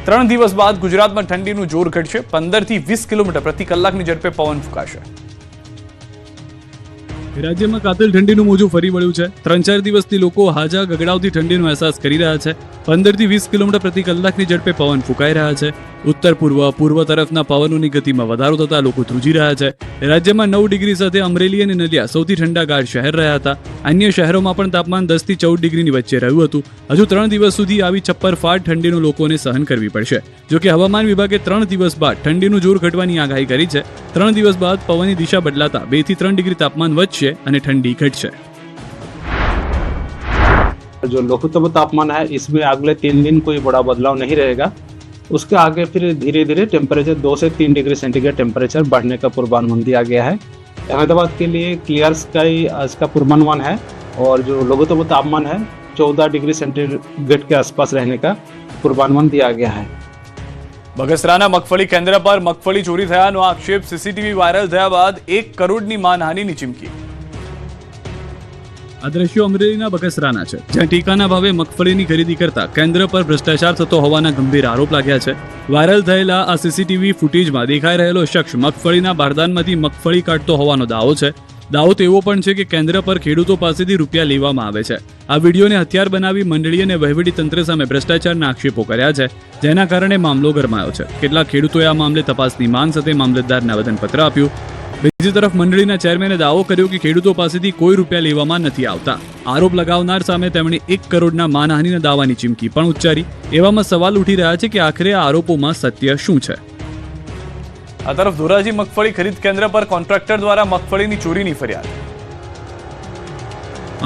3 દિવસ બાદ ગુજરાતમાં ઠંડીનું જોર ઘટશે. 15 થી 20 કિલોમીટર પ્રતિ કલાકની ઝડપે પવન ફૂંકાશે. રાજ્યમાં કાતિલ ઠંડીનું મોજું ફરી વળ્યું છે. 3-4 દિવસથી લોકો હાજા ગગડાવતી ઠંડીનો અહેસાસ કરી રહ્યા છે. 15 થી 20 કિલોમીટર પ્રતિ કલાકની ઝડપે પવન ફૂંકાઈ રહ્યા છે. ઉત્તર પૂર્વ તરફના પવનોની ગતિમાં વધારો થતા લોકો ધ્રુજી રહ્યા છે. રાજ્યમાં 9 ડિગ્રી સાથે અમરેલી અને નલિયા સૌથી ઠંડાગાર શહેર રહ્યા હતા. અન્ય શહેરોમાં પણ તાપમાન 10 થી 14 ડિગ્રીની વચ્ચે રહ્યું હતું. હજુ 3 દિવસ સુધી આવી છપ્પરફાટ ઠંડીનું લોકોને સહન કરવી પડશે. જોકે હવામાન વિભાગે 3 દિવસ બાદ ઠંડીનું જોર ઘટવાની આગાહી કરી છે. 3 દિવસ બાદ પવનની દિશા બદલાતા 2 થી 3 ડિગ્રી તાપમાન વધશે અને ठंडी घट से जो लघुत्तम तापमान है इसमें अगले 3 दिन कोई बड़ा बदलाव नहीं रहेगा. उसके आगे फिर धीरे धीरे टेम्परेचर 2 से 3 डिग्री सेंटीग्रेड टेम्परेचर बढ़ने का पूर्वानुमान दिया गया है. अहमदाबाद के लिए क्लियर स्काई आज का पूर्वानुमान है और जो लघुत्तम तापमान है 14 डिग्री सेंटीग्रेड के आसपास रहने का पूर्वानुमान दिया गया है. બગસરાના મગફળી કેન્દ્ર પર મગફળી ચોરી થયાનો આક્ષેપ. સીસીટીવી વાયરલ થયા બાદ 1 કરોડની માનહાનિની ચીમકી. આ દ્રશ્યો અમરેલીના બગસરાના છે, જ્યાં ટીકાના ભાવે મગફળીની ખરીદી કરતા કેન્દ્ર પર ભ્રષ્ટાચાર થતો હોવાના ગંભીર આરોપ લાગ્યા છે. વાયરલ થયેલા આ સીસીટીવી ફૂટેજમાં દેખાઈ રહેલો શખ્સ મગફળીના બારદાનમાંથી મગફળી કાઢતો હોવાનો દાવો છે. દાવો તો એવો પણ છે કે કેન્દ્ર પર ખેડૂતો પાસેથી રૂપિયા લેવામાં આવે છે. આ વિડીયોને હથિયાર બનાવી મંડળી અને વહીવટી તંત્ર સામે ભ્રષ્ટાચારના આક્ષેપો કર્યા છે, જેના કારણે મામલો ગરમાયો છે. કેટલાક ખેડૂતોએ આ મામલે તપાસની માંગ સાથે મામલતદારને આવેદનપત્ર આપ્યું. બીજી તરફ મંડળીના ચેરમેને દાવો કર્યો કે ખેડૂતો પાસેથી કોઈ રૂપિયા લેવામાં નથી આવતા. આરોપ લગાવનાર સામે તેમણે 1 કરોડના માનહાનિના દાવાની ચીમકી પણ ઉચ્ચારી. એવામાં સવાલ ઉઠી રહ્યા છે કે આખરે આ આરોપોમાં સત્ય શું છે. આ તરફ ધોરાજી મગફળી ખરીદ કેન્દ્ર પર કોન્ટ્રાક્ટર દ્વારા મગફળીની ચોરીની ફરિયાદ.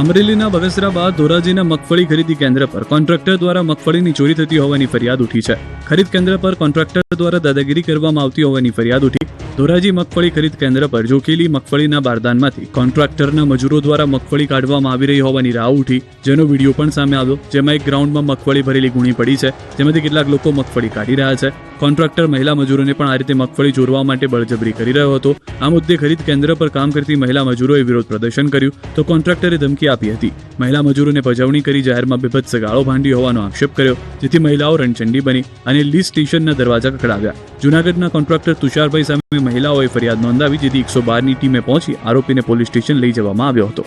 અમરેલીના બગસરા બાદ ધોરાજીના મગફળી ખરીદી કેન્દ્ર પર કોન્ટ્રાક્ટર દ્વારા મગફળીની ચોરી થતી હોવાની ફરિયાદ ઉઠી છે. ખરીદ કેન્દ્ર પર કોન્ટ્રાક્ટર દ્વારા દાદાગીરી કરવામાં આવતી હોવાની ફરિયાદ ઉઠી. ધોરાજી મગફળી ખરીદ કેન્દ્ર પર જોખેલી મગફળીના બારદાનમાંથી કોન્ટ્રાક્ટરના મજૂરો દ્વારા મગફળી કાઢવામાં આવી રહી હોવાની રાવ ઉઠી, જેનો વિડીયો પણ સામે આવ્યો. જેમાં એક ગ્રાઉન્ડમાં મગફળી ભરેલી ગુણી પડી છે, જેમાંથી કેટલાક લોકો મગફળી કાઢી રહ્યા છે. કોન્ટ્રાક્ટર મહિલા મજૂરોને પણ આ રીતે મગફળી ચોરવા માટે બળજબરી કરી રહ્યો હતો. આ મુદ્દે ખરીદ કેન્દ્ર પર કામ કરતી મહિલા મજૂરોએ વિરોધ પ્રદર્શન કર્યું તો કોન્ટ્રાક્ટરે ધમકી આપી હતી. મહિલા મજૂરોને પજવણી કરી જાહેરમાં બેભત્સ ગાળો ભાંડી હોવાનો આક્ષેપ કર્યો, જેથી મહિલાઓ રણચંડી બની અને લીઝ સ્ટેશનના દરવાજા ખખડાવ્યા. જૂનાગઢના કોન્ટ્રાક્ટર તુષારભાઈ સામે મહિલાઓએ ફરિયાદ નોંધાવી, જેથી 112ની ટીમે પહોંચી આરોપીને પોલીસ સ્ટેશન લઈ જવામાં આવ્યો હતો.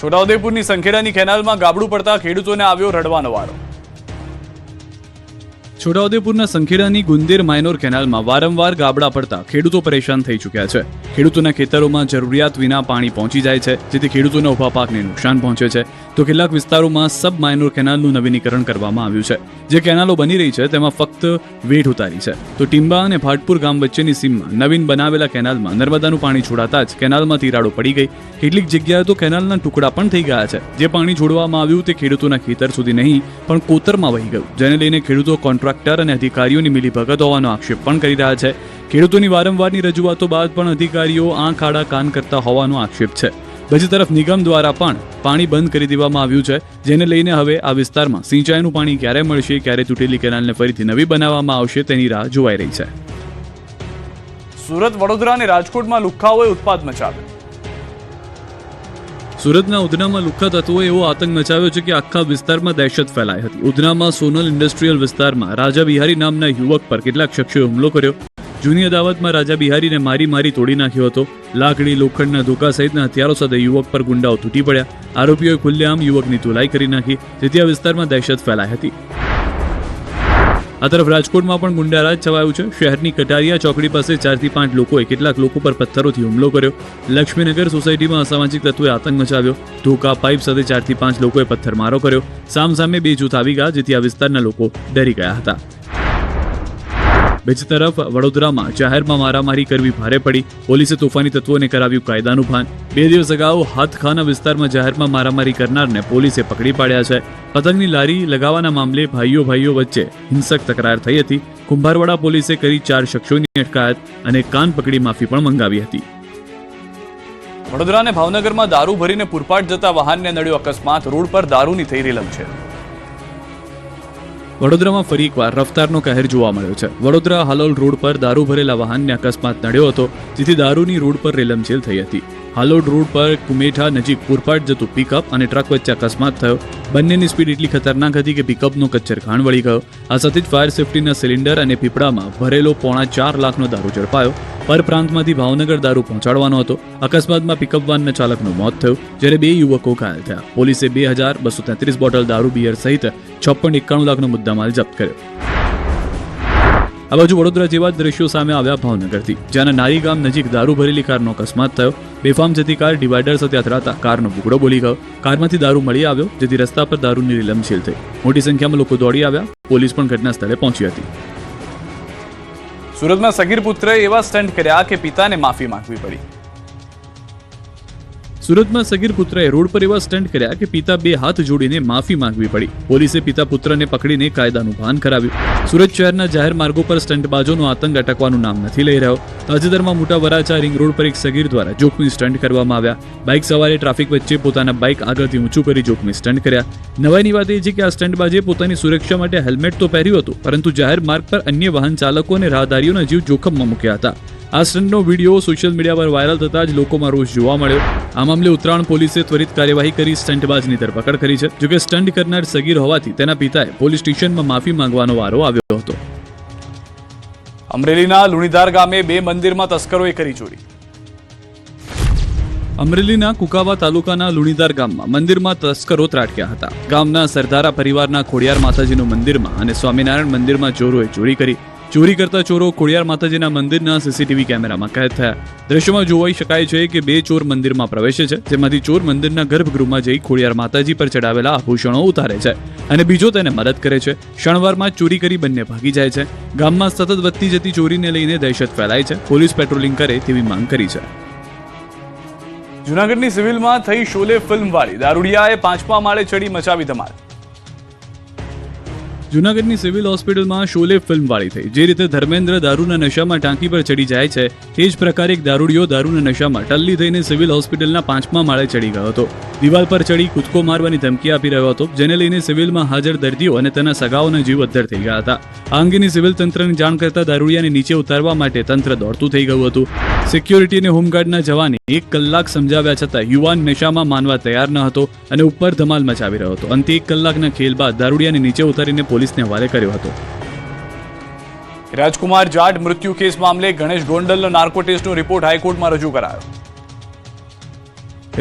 છોટાઉદેપુરની સંખેડાની કેનાલમાં ગાબડું પડતા ખેડૂતોને આવ્યો રડવાનો વારો. છોટાઉદેપુરના સંખેડાની ગુંદેર માઇનોર કેનાલમાં વારંવાર ગાબડા પડતા ખેડૂતો પરેશાન થઈ ચૂક્યા છે. ખેડૂતોના ખેતરોમાં જરૂરિયાત વિના પાણી પહોંચી જાય છે, જેથી ખેડૂતોના ઉભા પાકને નુકસાન પહોંચે છે. તો કેટલાક વિસ્તારોમાં સબ માઇનોર કેનાલનું નવીનીકરણ કરવામાં આવ્યું છે. જે કેનાલો બની રહી છે તેમાં ફક્ત વેઠ ઉતારી છે. તો ટીંબા અને ભાટપુર ગામ વચ્ચેની સીમમાં નવીન બનાવેલા કેનાલમાં નર્મદાનું પાણી છોડાતા જ કેનાલમાં તિરાડો પડી ગઈ. કેટલીક જગ્યાએ તો કેનાલના ટુકડા પણ થઈ ગયા છે. જે પાણી છોડવામાં આવ્યું તે ખેડૂતોના ખેતર સુધી નહીં પણ કોતરમાં વહી ગયું, જેને લઈને ખેડૂતો કોન્ટ્રાક્ટર અને અધિકારીઓની મિલીભગત હોવાનો આક્ષેપ પણ કરી રહ્યા છે. ખેડૂતોની વારંવારની રજૂઆતો બાદ પણ અધિકારીઓ આંખ આડા કાન કરતા હોવાનો આક્ષેપ છે. બીજી તરફ નિગમ દ્વારા પણ પાણી બંધ કરી દેવામાં આવ્યું છે, જેને લઈને હવે આ વિસ્તારમાં સિંચાઈનું પાણી ક્યારે મળશે, ક્યારે તૂટેલી કેનાલને ફરીથી નવી બનાવવામાં આવશે તેની રાહ જોવાઈ રહી છે. સુરત, વડોદરા અને રાજકોટમાં લુખ્ખાઓએ ઉત્પાત મચાવ્યો. સુરતના ઉધનામાં લુખ્ખા તત્વોએ એવો આતંક મચાવ્યો છે કે આખા વિસ્તારમાં દહેશત ફેલાઈ હતી. ઉધનામાં સોનલ ઇન્ડસ્ટ્રીયલ વિસ્તારમાં રાજા બિહારી નામના યુવક પર કેટલાક શખ્સોએ હુમલો કર્યો. જૂની અદાવતમાં રાજા બિહારીને મારી તોડી નાખ્યો હતો. લાકડી, લોખંડના ધોકા સહિતના હથિયારો સાથે યુવક પર ગુંડાઓ તૂટી પડ્યા. આરોપીઓએ ખુલ્લેઆમ યુવકની ધોલાઈ કરી નાખી, જેથી આ વિસ્તારમાં દહેશત ફેલાઈ હતી. આ તરફ રાજકોટમાં પણ ગુંડારાજ છવાયું છે. શહેરની કટારિયા ચોકડી પાસે 4 થી 5 લોકોએ કેટલાક લોકો પર પથ્થરોથી હુમલો કર્યો. લક્ષ્મીનગર સોસાયટીમાં અસામાજિક તત્વોએ આતંક મચાવ્યો. ધોકા, પાઇપ સાથે 4 થી 5 લોકોએ પથ્થરમારો કર્યો. સામસામે 2 જૂથ આવી ગયા, જેથી આ વિસ્તારના લોકો ડરી ગયા હતા. બીજી તરફ વડોદરામાં જાહેરમાં મારામારી કરવી ભારે પડી. પોલીસે તોફાની તત્વોને કરાવ્યું કાયદાનું ભાન. 2 દિવસ અગાઉ હાથખાના વિસ્તારમાં જાહેરમાં મારામારી કરનારને પોલીસે પકડી પાડ્યા છે. પતંગની લારી લગાવવાના મામલે ભાઈઓ વચ્ચે હિંસક તકરાર થઈ હતી. કુંભારવાડા પોલીસે કરી 4 શખ્સોની અટકાયત અને કાન પકડી માફી પણ મંગાવી હતી. વડોદરા અને ભાવનગરમાં દારૂ ભરીને પૂરપાટ જતા વાહનને નડ્યો અકસ્માત. રોડ પર દારૂની થઈ રેલમ છે. વડોદરામાં ફરી એકવાર રફતારનો કહેર જોવા મળ્યો છે. વડોદરા હાલોલ રોડ પર દારૂ ભરેલા વાહનને અકસ્માત નડ્યો હતો, જેથી દારૂની રોડ પર રેલમછેલ થઈ હતી. હાલોડ રોડ પર કુમેઠા નજીક પૂરપાટ જતું પિકઅપ અને ટ્રક વચ્ચે અકસ્માત થયો. બંનેની સ્પીડ એટલી ખતરનાક હતી કે પિકઅપનો કચ્છર ખાણ વળી ગયો. આ સાથે જ ફાયર સેફટીના સિલિન્ડર અને પીપળામાં ભરેલો 4.5 લાખનો દારૂ ઝડપાયો. પરપ્રાંતમાંથી ભાવનગર દારૂ પહોંચાડવાનો હતો. અકસ્માતમાં પિકઅપ વાનના ચાલકનું મોત થયું, જ્યારે 2 યુવકો ઘાયલ થયા. પોલીસે 2233 બોટલ દારૂ બિયર સહિત 6.91 લાખનો મુદ્દામાલ જપ્ત કર્યો. આ બાજુ વડોદરા જેવા જ દ્રશ્યો સામે આવ્યા ભાવનગરથી, જ્યાંના નારી ગામ નજીક દારૂ ભરેલી કારનો અકસ્માત થયો. બેફામ જતી કાર ડિવાઈડર સાથે અથડાતા કારનો બુગડો બોલી ગયો. કારમાંથી દારૂ મળી આવ્યો, જેથી રસ્તા પર દારૂની રીલમછીલ થઈ. મોટી સંખ્યામાં લોકો દોડી આવ્યા. પોલીસ પણ ઘટના સ્થળે પહોંચી હતી. સુરતમાં સગીર પુત્રએ એવા સ્ટન્ટ કર્યા કે પિતાને માફી માંગવી પડી. સુરતમાં સગીર પુત્રએ રોડ પર એવા સ્ટન્ટ કર્યા કે પિતા 2 હાથ જોડીને માફી માંગવી પડી. પોલીસે પિતા પુત્રને પકડીને કાયદાનું ભાન કરાવ્યું. સુરત શહેરના જાહેર માર્ગો પર સ્ટન્ટબાજોનો આતંક અટકવાનું નામ નથી લઈ રહ્યો. તાજેતરમાં મોટા વરાછા રિંગ રોડ પર એક સગીર દ્વારા જોખમી સ્ટન્ટ કરવામાં આવ્યા. બાઇક સવારે ટ્રાફિક વચ્ચે પોતાના બાઇક આગળથી ઊંચું કરી જોખમી સ્ટન્ટ કર્યા. નવાઈની વાત એ છે કે આ સ્ટન્ટબાજે પોતાની સુરક્ષા માટે હેલ્મેટ તો પહેર્યું હતું, પરંતુ જાહેર માર્ગ પર અન્ય વાહન ચાલકો અને રાહદારીઓના જીવ જોખમમાં મૂક્યા હતા. આ સ્ટન્ટનો વિડીયો સોશિયલ મીડિયા પર વાયરલ થતા જ લોકોમાં રોષ જોવા મળ્યો. આ મામલે ઉત્તરાયણ પોલીસે ત્વરિત કાર્યવાહી કરી સ્ટન્ટબાજની ધરપકડ કરી છે. જોકે સ્ટન્ટ કરનાર સગીર હોવાથી તેના પિતાએ પોલીસ સ્ટેશનમાં માફી માંગવાનો વારો આવ્યો હતો. અમરેલીના લુણીધાર ગામે 2 મંદિરમાં તસ્કરોએ કરી ચોરી. અમરેલીના કુકાવા તાલુકાના લુણીધાર ગામમાં મંદિરમાં તસ્કરો ત્રાટક્યા હતા. ગામના સરદારા પરિવારના ખોડિયાર માતાજીનું મંદિરમાં અને સ્વામિનારાયણ મંદિરમાં ચોરોએ ચોરી કરી. ચોરી કરતા ચોરો ખોડિયાર માતાજીના મંદિરના સીસીટીવી કેમેરામાં કેદ થયા. દ્રશ્યમાં જોઈ શકાય છે કે 2 ચોર મંદિરમાં પ્રવેશે છે, જેમાંથી ચોર મંદિરના ગર્ભગૃહમાં જઈ ખોડિયાર માતાજી પર ચડાવેલા આભૂષણો ઉતારે છે અને બીજો તેને મદદ કરે છે. ક્ષણવારમાં ચોરી કરી બંને ભાગી જાય છે. ગામમાં સતત વધતી જતી ચોરીને લઈને દહેશત ફેલાય છે. પોલીસ પેટ્રોલિંગ કરે તેવી માંગ કરી છે. જૂનાગઢની સિવિલમાં થઈ શોલે ફિલ્મવાળી દારૂડિયાએ 5મા માળે ચડી મચાવી ધમાલ. જૂનાગઢની સિવિલ હોસ્પિટલમાં શોલે ફિલ્મવાળી થઈ. જે રીતે ધર્મેન્દ્ર દારૂના નશામાં ટાંકી પર ચડી જાય છે, તે જ પ્રકારે એક દારૂડિયો દારૂના નશામાં ટલ્લી થઈને સિવિલ હોસ્પિટલના 5મા માળે ચડી ગયો હતો. દિવાલ પર ચડી કૂદકો મારવાની ધમકી આપી રહ્યો હતો, જેને લઈને સિવિલમાં હાજર દર્દીઓ અને તેના સગાઓના જીવ અદ્ધર થઈ ગયા હતા. આ અંગેની સિવિલ તંત્રને જાણ કરતા દારૂડિયાને નીચે ઉતારવા માટે તંત્ર દોડતું થઈ ગયું હતું. સિક્યોરિટી અને હોમગાર્ડના જવાને 1 કલાક સમજાવ્યા છતાં યુવાન નશામાં માનવા તૈયાર ન હતો અને ઉપર ધમાલ મચાવી રહ્યો હતો. અંતે 1 કલાકના ખેલ બાદ દારૂડિયાને નીચે ઉતારીને પોલીસને હવાલે કર્યો હતો. રાજકુમાર જાટ મૃત્યુ કેસ મામલે ગણેશ ગોંડલનો નાર્કો ટેસ્ટનો રિપોર્ટ હાઈકોર્ટમાં રજૂ કરાયો.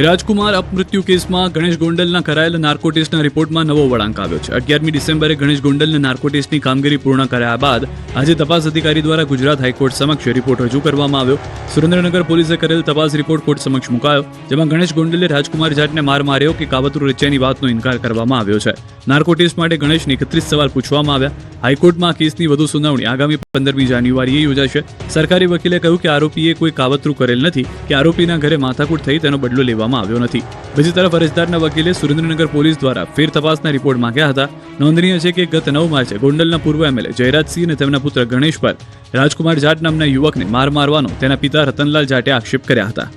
રાજકુમાર અપમૃત્યુ કેસમાં ગણેશ ગોંડલના કરાયેલા નાર્કો ટેસ્ટના રિપોર્ટમાં નવો વળાંક આવ્યો છે. 11મી ડિસેમ્બરે ગણેશ ગોંડલના નાર્કો ટેસ્ટની કામગીરી પૂર્ણ કર્યા બાદ આજે તપાસ અધિકારી દ્વારા ગુજરાત હાઈકોર્ટ સમક્ષ રિપોર્ટ રજૂ કરવામાં આવ્યો. સુરેન્દ્રનગર પોલીસે કરેલ તપાસ રિપોર્ટ કોર્ટ સમક્ષ મુકાયો, જેમાં ગણેશ ગોંડલે રાજકુમાર જાટને માર માર્યો કે કાવતરું રચ્યાની વાતનો ઇનકાર કરવામાં આવ્યો છે. નાર્કો ટેસ્ટ માટે ગણેશને 31 સવાલ પૂછવામાં આવ્યા. હાઈકોર્ટમાં કેસની વધુ સુનાવણી આગામી 15મી જાન્યુઆરીએ યોજાશે. સરકારી વકીલે કહ્યું કે આરોપીએ કોઈ કાવતરું કરેલ નથી કે આરોપીના ઘરે માથાકૂટ થઈ તેનો બદલો લેવામાં આવ્યો નથી. બીજી તરફ અરજદારના વકીલે સુરેન્દ્રનગર પોલીસ દ્વારા ફેર તપાસના રિપોર્ટ માંગ્યા હતા. નોંધનીય છે કે ગત 9 માર્ચે ગોંડલના પૂર્વ એમએલએ જયરાજસિંહ અને તેમના પુત્ર ગણેશ પર રાજકુમાર જાટ નામના યુવકને માર મારવાનો તેના પિતા રતનલાલ જાટે આક્ષેપ કર્યા હતા.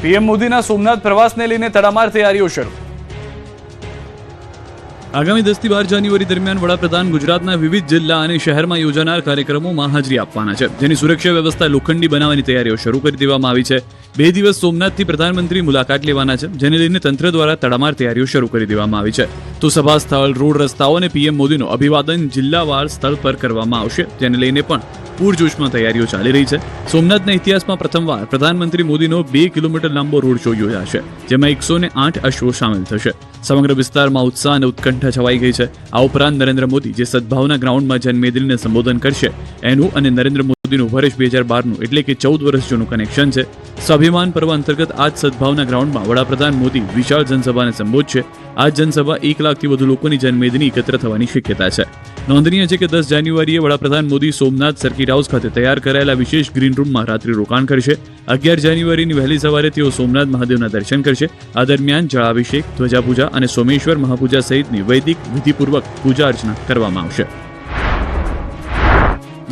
પીએમ મોદીના સોમનાથ પ્રવાસને લઈને તડામાર તૈયારીઓ શરૂ. આગામી 10 થી 12 જાન્યુઆરી દરમિયાન વડાપ્રધાન ગુજરાતના વિવિધ જિલ્લા અને શહેરમાં યોજાનાર કાર્યક્રમોમાં હાજરી આપવાના છે, જેની સુરક્ષા વ્યવસ્થા લોખંડી બનાવવાની તૈયારીઓ શરૂ કરી દેવામાં આવી છે. 2 દિવસ સોમનાથથી પ્રધાનમંત્રી મુલાકાત લેવાના છે, જેને લઈને તંત્ર દ્વારા તડામાર તૈયારીઓ શરૂ કરી દેવામાં આવી છે. તો સભા સ્થળ, રોડ રસ્તાઓ અને પીએમ મોદીનો અભિવાદન જિલ્લાવાર સ્થળ પર કરવામાં આવશે, જેને લઈને પણ પૂરજોશમાં તૈયારીઓ ચાલી રહી છે. સોમનાથના ઇતિહાસમાં પ્રથમવાર પ્રધાનમંત્રી મોદીનો 2 કિલોમીટર લાંબો રોડ શો યોજાશે, જેમાં 108 અશ્વો સામેલ થશે. સમગ્ર વિસ્તારમાં ઉત્સાહ અને ઉત્કંઠા છવાઈ ગઈ છે. આ ઉપરાંત નરેન્દ્ર મોદી જે સદભાવના ગ્રાઉન્ડમાં જનમેદનીને સંબોધન કરશે, એનું અને નરેન્દ્ર મોદીનું વર્ષ 2012નું એટલે કે 14 વર્ષ જૂનું કનેક્શન છે. સ્વાભિમાન પર્વ અંતર્ગત આ જ સદભાવના ગ્રાઉન્ડમાં વડાપ્રધાન મોદી વિશાળ જનસભાને સંબોધશે. આ જનસભા 1 લાખથી વધુ લોકોની જનમેદની એકત્ર થવાની શક્યતા છે. નોંધનીય છે કે 10 જાન્યુઆરીએ વડાપ્રધાન મોદી સોમનાથ સર્કિટ હાઉસ ખાતે તૈયાર કરાયેલા વિશેષ ગ્રીન રૂમમાં રાત્રિ રોકાણ કરશે. 11 જાન્યુઆરીની વહેલી સવારે તેઓ સોમનાથ મહાદેવના દર્શન કરશે. આ દરમિયાન જળાભિષેક, ધ્વજાપૂજા અને સોમેશ્વર મહાપૂજા સહિતની વૈદિક વિધિપૂર્વક પૂજા અર્ચના કરવામાં આવશે.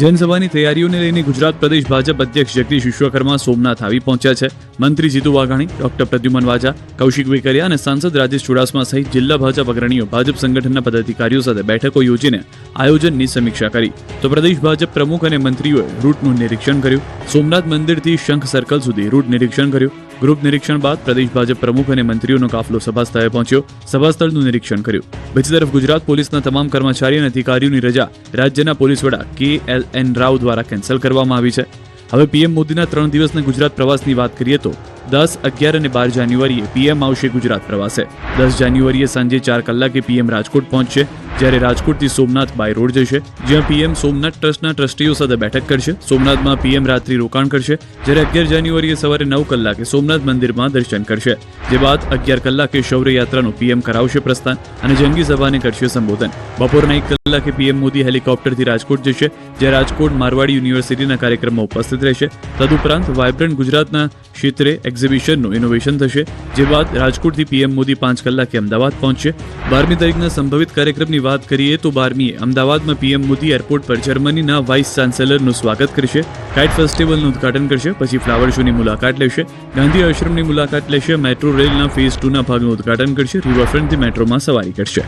જનસભાની તૈયારીઓને લઈને ગુજરાત પ્રદેશ ભાજપ અધ્યક્ષ જગદીશ વિશ્વકર્મા સોમનાથ આવી પહોંચ્યા છે. મંત્રી જીતુ વાઘાણી, ડોક્ટર પ્રદ્યુમન વાજા, કૌશિક વેકરિયા અને સાંસદ રાજેશ ચુડાસમા સહિત જિલ્લા ભાજપ અગ્રણીઓ ભાજપ સંગઠનના પદાધિકારીઓ સાથે બેઠકો યોજીને આયોજનની સમીક્ષા કરી. તો પ્રદેશ ભાજપ પ્રમુખ અને મંત્રીઓએ રૂટનું નિરીક્ષણ કર્યું. સોમનાથ મંદિરથી શંખ સર્કલ સુધી રૂટ નિરીક્ષણ કર્યું. ગ્રુપ નિરીક્ષણ બાદ પ્રદેશ ભાજપ પ્રમુખ અને મંત્રીઓનો કાફલો સભા સ્થળે પહોંચ્યો. સભા સ્થળનું નિરીક્ષણ કર્યું. બીજી તરફ ગુજરાત પોલીસના તમામ કર્મચારી અને અધિકારીઓની રજા રાજ્યના પોલીસ વડા KLN રાવ દ્વારા કેન્સલ કરવામાં આવી છે. હવે પીએમ મોદીના 3 દિવસના ગુજરાત પ્રવાસની વાત કરીએ તો 10, 11 અને 12 જાન્યુઆરીએ પીએમ આવશે ગુજરાત પ્રવાસે. 10 જાન્યુઆરીએ સાંજે 4 કલાકે પીએમ રાજકોટ પહોંચશે, જ્યારે રાજકોટથી સોમનાથ બાય રોડ જશે, જ્યાં પીએમ સોમનાથ ટ્રસ્ટના ટ્રસ્ટીઓ સાથે બેઠક કરશે. સોમનાથમાં પીએમ રાત્રિ રોકાણ કરશે, જ્યારે 11 જાન્યુઆરીએ સવારે 9 કલાકે સોમનાથ મંદિરમાં દર્શન કરશે. જે બાદ 11 કલાકે શૌર્ય યાત્રાનું પીએમ કરાવશે પ્રસ્થાન અને જંગી સભાને કરશે સંબોધન. બપોરના 1 કલાકે પીએમ મોદી હેલિકોપ્ટરથી રાજકોટ જશે, જ્યાં રાજકોટ મારવાડી યુનિવર્સિટીના કાર્યક્રમમાં ઉપસ્થિત રહેશે. તદુપરાંત વાઇબ્રન્ટ ગુજરાતના ક્ષેત્રે એક્ઝિબિશનનું ઇનોવેશન થશે. જે બાદ રાજકોટથી પીએમ મોદી 5 કલાકે અમદાવાદ પહોંચશે. 12મી તારીખના સંભવિત કાર્યક્રમની વાત કરીએ તો 12મીએ અમદાવાદમાં પીએમ મોદી એરપોર્ટ પર જર્મનીના વાઇસ ચાન્સેલરનું સ્વાગત કરશે, કાઇટ ફેસ્ટિવલનું ઉદ્ઘાટન કરશે, પછી ફ્લાવર શોની મુલાકાત લેશે, ગાંધી આશ્રમની મુલાકાત લેશે, મેટ્રો રેલના ફેઝ 2ના ભાગનું ઉદ્ઘાટન કરશે, રિવરફ્રન્ટથી મેટ્રોમાં સવારી કરશે.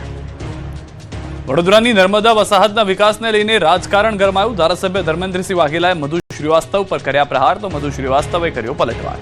વડોદરાની નર્મદા વસાહતના વિકાસને લઈને રાજકારણ ગરમાયું. ધારાસભ્ય ધર્મેન્દ્રસિંહ વાઘેલાએ મધુ શ્રીવાસ્તવ પર કર્યા પ્રહાર, તો મધુ શ્રીવાસ્તવે કર્યો પલટવાર.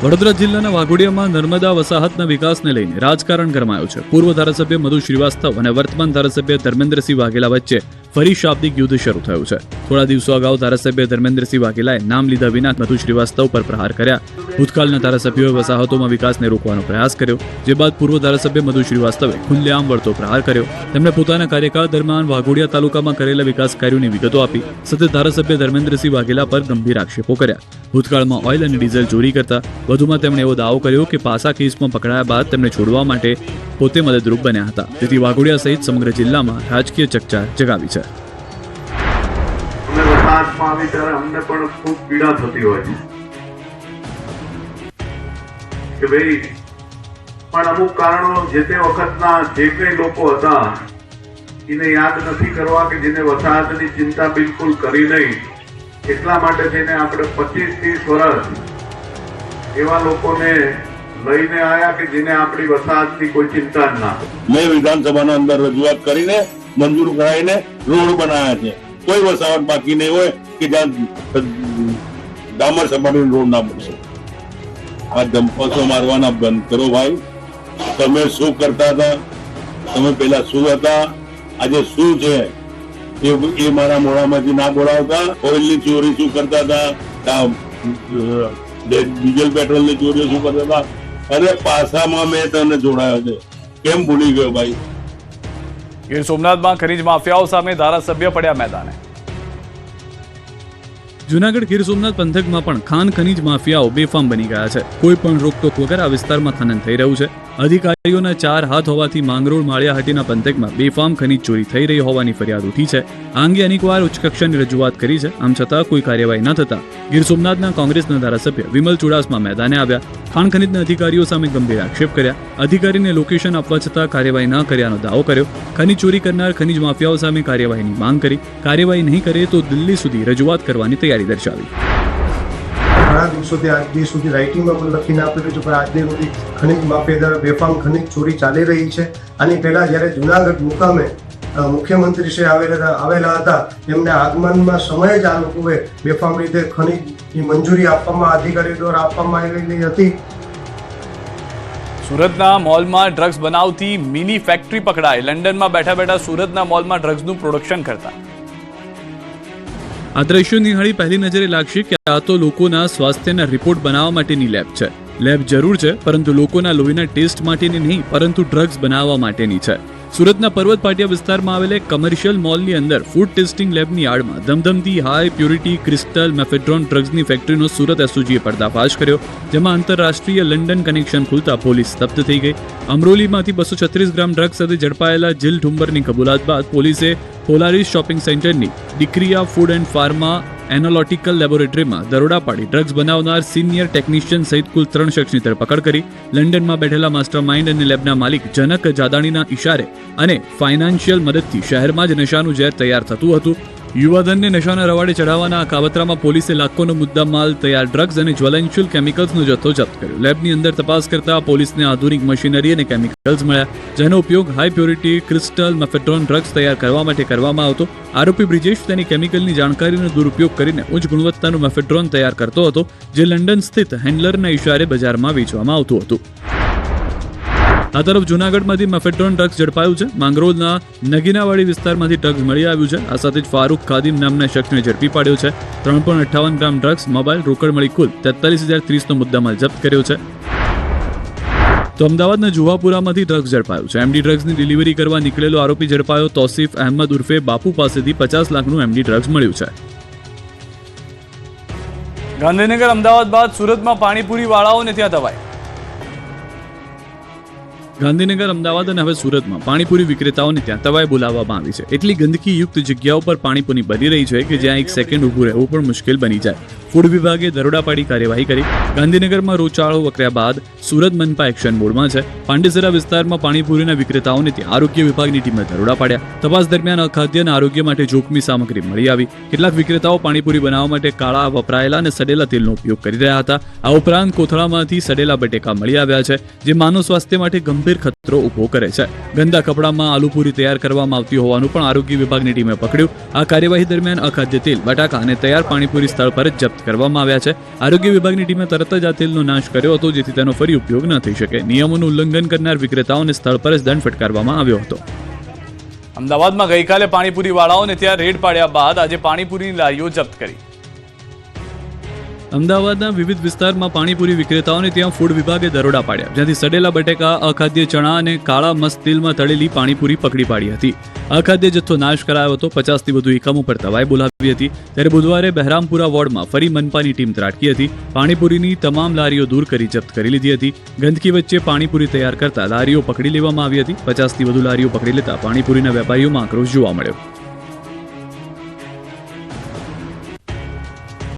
વડોદરા જિલ્લાના વાઘોડિયામાં નર્મદા વસાહતના વિકાસને લઈને રાજકારણ ગરમાયું છે. પૂર્વ ધારાસભ્ય મધુ શ્રીવાસ્તવ અને વર્તમાન ધારાસભ્ય ધર્મેન્દ્રસિંહ વાઘેલા વચ્ચે ફરી શાબ્દિક યુદ્ધ શરૂ થયું છે. થોડા દિવસો અગાઉ ધારાસભ્ય ધર્મેન્દ્રસિંહ વાઘેલાએ નામ લીધા વિના મધુ શ્રીવાસ્તવ પર પ્રહાર કર્યા. ભૂતકાળના ધારાસભ્યોએ વસાહતોમાં વિકાસને રોકવાનો પ્રયાસ કર્યો. જે બાદ પૂર્વ ધારાસભ્ય મધુ શ્રીવાસ્તવે ખુલ્લેઆમ વળતો પ્રહાર કર્યો. તેમણે પોતાના કાર્યકાળ દરમિયાન વાઘોડિયા તાલુકામાં કરેલા વિકાસ કાર્યોની વિગતો આપી. સતત ધારાસભ્ય ધર્મેન્દ્રસિંહ વાઘેલા પર ગંભીર આક્ષેપો કર્યા. ભૂતકાળમાં ઓઇલ અને ડીઝલ ચોરી કરતા. વધુમાં તેમણે એવો દાવો કર્યો કે પાસા કેસમાં પકડાયા બાદ તેમને છોડવા માટે પોતે મદદરૂપ બન્યા હતા. જેથી વાઘોડિયા સહિત સમગ્ર જિલ્લામાં રાજકીય ચકચાર જગાવી છે. અમને પણ ખૂબ પીડા થતી હોય કે ભાઈ પણ અમુક કારણો જે તે વખતના જે કઈ લોકો હતા એને યાદ નથી કરવા કે જેને વસાહતની ચિંતા બિલકુલ કરી નહીં. એટલા માટે થઈને આપણે 25-30 વર્ષ એવા લોકોને લઈને આયા કે જેને આપણી વસાહતની કોઈ ચિંતા જ ના. મેં વિધાનસભાના અંદર રજૂઆત કરીને મંજૂર કરાવીને રોડ બનાવ્યા છે. કોઈ વસાહત બાકી નહીં હોય કે જ્યાં ડામર સપાટી રોડ ના બનશે. આ ધમપસો મારવાના બંધ કરો ભાઈ. તમે શું કરતા હતા, તમે પેલા શું હતા, આજે શું છે એ મારા મોઢામાંથી ના બોલાવતા. ઓઇલની ચોરી શું કરતા હતા, ડીઝલ પેટ્રોલની ચોરીઓ શું કરતા હતા. અરે પાસામાં મેં તમને જોડાયો છે, કેમ ભૂલી ગયો ભાઈ. ગીર સોમનાથમાં ખનીજ માફિયાઓ સામે ધારાસભ્ય પડ્યા મેદાને. જૂનાગઢ ગીર સોમનાથ પંથકમાં પણ ખાન ખનીજ માફિયાઓ બેફામ બની ગયા છે. કોઈ પણ રોકટોક વગર આ વિસ્તારમાં ખનન થઈ રહ્યું છે. અધિકારીઓના 4 હાથ હોવાથી માંગરોળ માળિયાહાટીના પંથકમાં બેફામ ખનીજ ચોરી થઈ રહી હોવાની ફરિયાદ ઉઠી છે. આ અંગે અનેકવાર ઉચ્ચ કક્ષાની રજૂઆત કરી છે. આમ છતાં કોઈ કાર્યવાહી ન થતા ગીર સોમનાથના કોંગ્રેસના ધારાસભ્ય વિમલ ચુડાસમા મેદાને આવ્યા. ખાણ ખનીજના અધિકારીઓ સામે ગંભીર આક્ષેપ કર્યા. અધિકારીને લોકેશન આપવા છતાં કાર્યવાહી ન કર્યાનો દાવો કર્યો. ખનીજ ચોરી કરનાર ખનીજ માફિયાઓ સામે કાર્યવાહીની માંગ કરી. કાર્યવાહી નહીં કરે તો દિલ્હી સુધી રજૂઆત કરવાની તૈયારી દર્શાવી. ઘણા દિવસોથી આજ દિવસ સુધી રાઇટિંગમાં પણ લખીને આપેલું છે, પણ આજની સુધી ખનીજ માફિયા દ્વારા બેફામ ખનીજ ચોરી ચાલી રહી છે. આની પહેલા જ્યારે જુનાગઢ મુકામે મુખ્યમંત્રી શ્રી આવેલા હતા, એમને આગમનમાં સમયે જ આ લોકોએ બેફામ રીતે ખનીજની મંજૂરી આપવામાં અધિકારીઓ દ્વારા આપવામાં આવેલી હતી. સુરતના મોલમાં ડ્રગ્સ બનાવતી મિની ફેક્ટરી પકડાઈ. લંડનમાં બેઠા બેઠા સુરતના મોલમાં ડ્રગ્સનું પ્રોડક્શન કરતા. આ દ્રશ્યો નિહાળી પહેલી નજરે લાગશે કે આ તો લોકોના સ્વાસ્થ્યના રિપોર્ટ બનાવવા માટેની લેબ છે. લેબ જરૂર છે, પરંતુ લોકોના લોહીના ટેસ્ટ માટેની નહીં, પરંતુ ડ્રગ્સ બનાવવા માટેની છે. સુરતના પર્વત પાટિયા વિસ્તારમાં આવેલ એક કમર્શિયલ મોલની અંદર ફૂડ ટેસ્ટિંગ લેબની આડમાં ધમધમતી હાઈ પ્યોરિટી ક્રિસ્ટલ મેફેડ્રોન ડ્રગ્સની ફેક્ટરીનો સુરત એસઓજીએ પર્દાફાશ કર્યો, જેમાં આંતરરાષ્ટ્રીય લંડન કનેક્શન ખુલતા પોલીસ સ્તબ્ધ થઈ ગઈ. અમરોલીમાંથી 236 ગ્રામ ડ્રગ્સ સાથે ઝડપાયેલા જીલ ઠુંબરની કબૂલાત બાદ પોલીસે પોલારિસ શોપિંગ સેન્ટરની ડિક્રિયા ફૂડ એન્ડ ફાર્મા એનાલિટિકલ લેબોરેટરીમાં દરોડા પાડી ડ્રગ્સ બનાવનાર સિનિયર ટેકનિશિયન સહિત કુલ 3 શખ્સની ધરપકડ કરી. લંડનમાં બેઠેલા માસ્ટર માઇન્ડ અને લેબના માલિક જનક જાદાણીના ઇશારે અને ફાઇનાન્શિયલ મદદથી શહેરમાં જ નશાનું ઝેર તૈયાર થતું હતું. યુવાધનને નશાના રવાડે ચડાવવાના આ કાવતરામાં પોલીસે લાખોનો મુદ્દામાલ, તૈયાર ડ્રગ્સ અને જ્વલનશીલ કેમિકલ્સનો જથ્થો જપ્ત કર્યો. લેબની અંદર તપાસ કરતા પોલીસને આધુનિક મશીનરી અને કેમિકલ્સ મળ્યા, જેનો ઉપયોગ high purity crystal mephedrone drugs તૈયાર કરવા માટે કરવામાં આવતો. આરોપી બ્રિજેશ તેની કેમિકલની જાણકારીનો દુરુપયોગ કરીને ઉચ્ચ ગુણવત્તાનું મેફેડ્રોન તૈયાર કરતો હતો, જે લંડન સ્થિત હેન્ડલરના ઇશારે બજારમાં વેચવામાં આવતું હતું. આ તરફ જૂનાગઢમાંથી મેફેડ્રોન ડ્રગ્સ ઝડપાયું છે. માંગરોળના નગીનાવાડી વિસ્તારમાંથી ડ્રગ્સ મળી આવ્યું છે. આ સાથે જ ફારૂક ખાદિમ નામના શખ્સને ઝડપી પાડ્યો છે. 3.58 ગ્રામ ડ્રગ્સ, મોબાઈલ, રોકડ મળી કુલ 43,030નો મુદ્દામાલ જપ્ત કર્યો છે. તો અમદાવાદના જુહાપુરામાંથી ડ્રગ્સ ઝડપાયું છે. એમડી ડ્રગ્સની ડિલિવરી કરવા નીકળેલો આરોપી ઝડપાયો. તોસીફ અહેમદ ઉર્ફે બાપુ પાસેથી 50 લાખનું એમડી ડ્રગ્સ મળ્યું છે. ગાંધીનગર અમદાવાદ બાદ સુરતમાં પાણીપુરી વાળાઓને ત્યાં દબાઈ. ગાંધીનગર, અમદાવાદ અને હવે સુરતમાં પાણીપુરી વિક્રેતાઓને ત્યાં તવાઈ બોલાવવામાં આવી છે. એટલી ગંદકીયુક્ત જગ્યાઓ પર પાણીપુરી બની રહી છે કે જ્યાં એક સેકન્ડ ઊભું રહેવું પણ મુશ્કેલ બની જાય. ફૂડ વિભાગે દરોડા પાડી કાર્યવાહી કરી. ગાંધીનગરમાં રોગચાળો વકર્યા બાદ સુરત મનપા એક્શન મોડમાં છે. પાંડેસરા વિસ્તારમાં પાણીપુરીના વિક્રેતાઓને ત્યાં આરોગ્ય વિભાગની ટીમે દરોડા પાડ્યા. તપાસ દરમિયાન અખાદ્ય અને આરોગ્ય માટે જોખમી સામગ્રી મળી આવી. કેટલાક વિક્રેતાઓ પાણીપુરી બનાવવા માટે કાળા, વપરાયેલા અને સડેલા તેલનો ઉપયોગ કરી રહ્યા હતા. આ ઉપરાંત કોથળામાંથી સડેલા બટેકા મળી આવ્યા છે, જે માનવ સ્વાસ્થ્ય માટે ગંભીર ખતરો ઉભો કરે છે. ગંદા કપડામાં આલુપુરી તૈયાર કરવામાં આવતી હોવાનું પણ આરોગ્ય વિભાગની ટીમે પકડ્યું. આ કાર્યવાહી દરમિયાન અખાદ્ય તેલ, બટાકા અને તૈયાર પાણીપુરી સ્થળ પર જ જપ્ત કરવામાં આવ્યા છે. આરોગ્ય વિભાગની ટીમે તરત જ આ તેલનો નાશ કર્યો હતો, જેથી તેનો ફરી ઉપયોગ ન થઈ શકે. નિયમોનું ઉલ્લંઘન કરનાર વિક્રેતાઓને સ્થળ પર જ દંડ ફટકારવામાં આવ્યો હતો. અમદાવાદમાં ગઈકાલે પાણીપુરી વાળાઓને ત્યાં રેડ પાડ્યા બાદ આજે પાણીપુરીની લારીઓ જપ્ત કરી. અમદાવાદના વિવિધ વિસ્તારમાં પાણીપુરી વિક્રેતાઓને ત્યાં ફૂડ વિભાગે દરોડા પાડ્યા, જ્યાંથી સડેલા બટેકા, અખાદ્ય ચણા અને કાળા મસ્ત તેલમાં તળેલી પાણીપુરી પકડી પાડી હતી. અખાદ્ય જથ્થો નાશ કરાયો હતો. 50થી વધુ એકમો પર તવાઈ બોલાવી હતી. ત્યારે બુધવારે બહેરામપુરા વોર્ડમાં ફરી મનપાની ટીમ ત્રાટકી હતી. પાણીપુરીની તમામ લારીઓ દૂર કરી જપ્ત કરી લીધી હતી. ગંદકી વચ્ચે પાણીપુરી તૈયાર કરતા લારીઓ પકડી લેવામાં આવી હતી. 50થી વધુ લારીઓ પકડી લેતા પાણીપુરીના વેપારીઓમાં આક્રોશ જોવા મળ્યો.